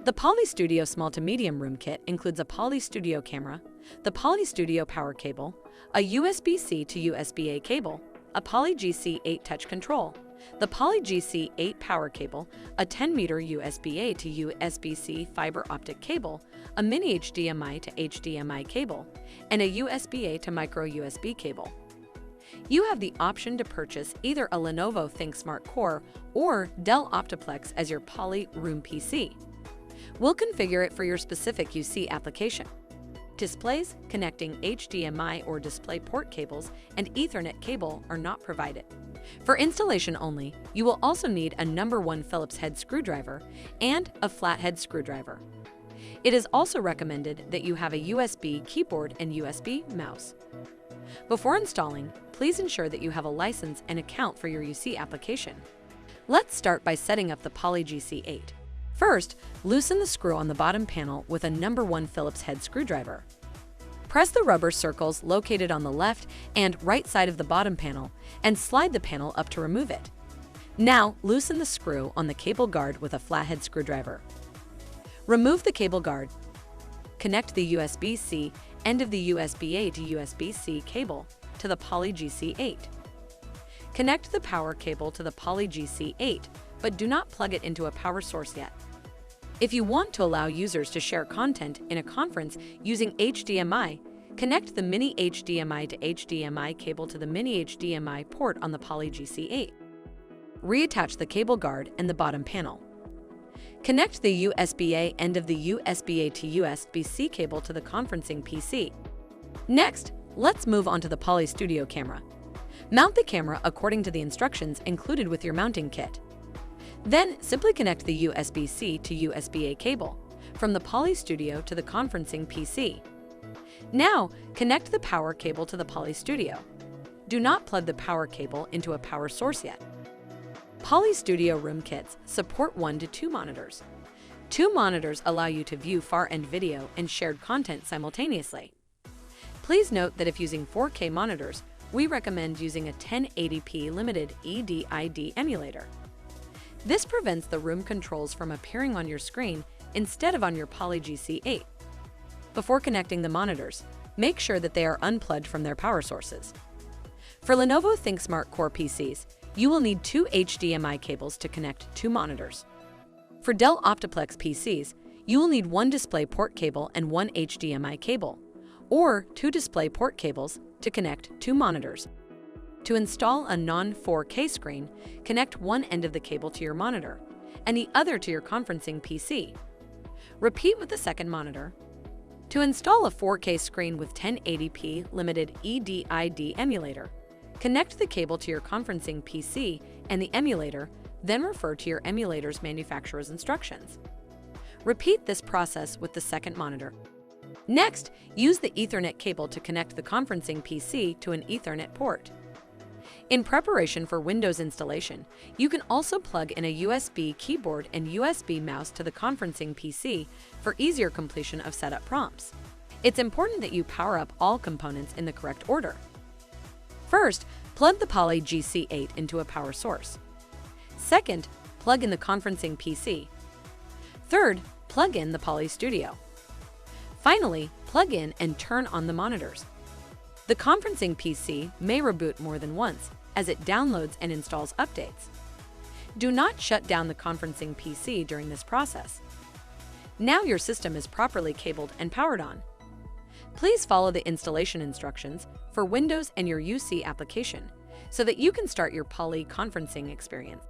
The Poly Studio Small to Medium Room Kit includes a Poly Studio camera, the Poly Studio power cable, a USB-C to USB-A cable, a Poly GC8 touch control, the Poly GC8 power cable, a 10-meter USB-A to USB-C fiber optic cable, a mini HDMI to HDMI cable, and a USB-A to micro USB cable. You have the option to purchase either a Lenovo ThinkSmart Core or Dell Optiplex as your Poly Room PC. We'll configure it for your specific UC application. Displays connecting HDMI or DisplayPort cables and Ethernet cable are not provided. For installation only, you will also need a No. 1 Phillips head screwdriver and a flathead screwdriver. It is also recommended that you have a USB keyboard and USB mouse. Before installing, please ensure that you have a license and account for your UC application. Let's start by setting up the Poly GC8. First, loosen the screw on the bottom panel with a No. 1 Phillips head screwdriver. Press the rubber circles located on the left and right side of the bottom panel and slide the panel up to remove it. Now, loosen the screw on the cable guard with a flathead screwdriver. Remove the cable guard. Connect the USB-C end of the USB-A to USB-C cable to the Poly GC8. Connect the power cable to the Poly GC8, but do not plug it into a power source yet. If you want to allow users to share content in a conference using HDMI, connect the mini HDMI to HDMI cable to the mini HDMI port on the Poly GC8. Reattach the cable guard and the bottom panel. Connect the USB-A end of the USB-A to USB-C cable to the conferencing PC. Next, let's move on to the Poly Studio camera. Mount the camera according to the instructions included with your mounting kit. Then, simply connect the USB-C to USB-A cable from the Poly Studio to the conferencing PC. Now, connect the power cable to the Poly Studio. Do not plug the power cable into a power source yet. Poly Studio room kits support 1 to 2 monitors. 2 monitors allow you to view far-end video and shared content simultaneously. Please note that if using 4K monitors, we recommend using a 1080p limited EDID emulator. This prevents the room controls from appearing on your screen instead of on your Poly GC8. Before connecting the monitors, make sure that they are unplugged from their power sources. For Lenovo ThinkSmart Core PCs, you will need 2 HDMI cables to connect 2 monitors. For Dell Optiplex PCs, you will need 1 DisplayPort cable and 1 HDMI cable, or 2 DisplayPort cables to connect 2 monitors. To install a non-4K screen, connect one end of the cable to your monitor and the other to your conferencing PC. Repeat with the second monitor. To install a 4K screen with 1080p limited EDID emulator, connect the cable to your conferencing PC and the emulator, then refer to your emulator's manufacturer's instructions. Repeat this process with the second monitor. Next, use the Ethernet cable to connect the conferencing PC to an Ethernet port. In preparation for Windows installation, you can also plug in a USB keyboard and USB mouse to the conferencing PC for easier completion of setup prompts. It's important that you power up all components in the correct order. First, plug the Poly GC8 into a power source. Second, plug in the conferencing PC. Third, plug in the Poly Studio. Finally, plug in and turn on the monitors. The conferencing PC may reboot more than once as it downloads and installs updates. Do not shut down the conferencing PC during this process. Now your system is properly cabled and powered on. Please follow the installation instructions for Windows and your UC application so that you can start your Poly conferencing experience.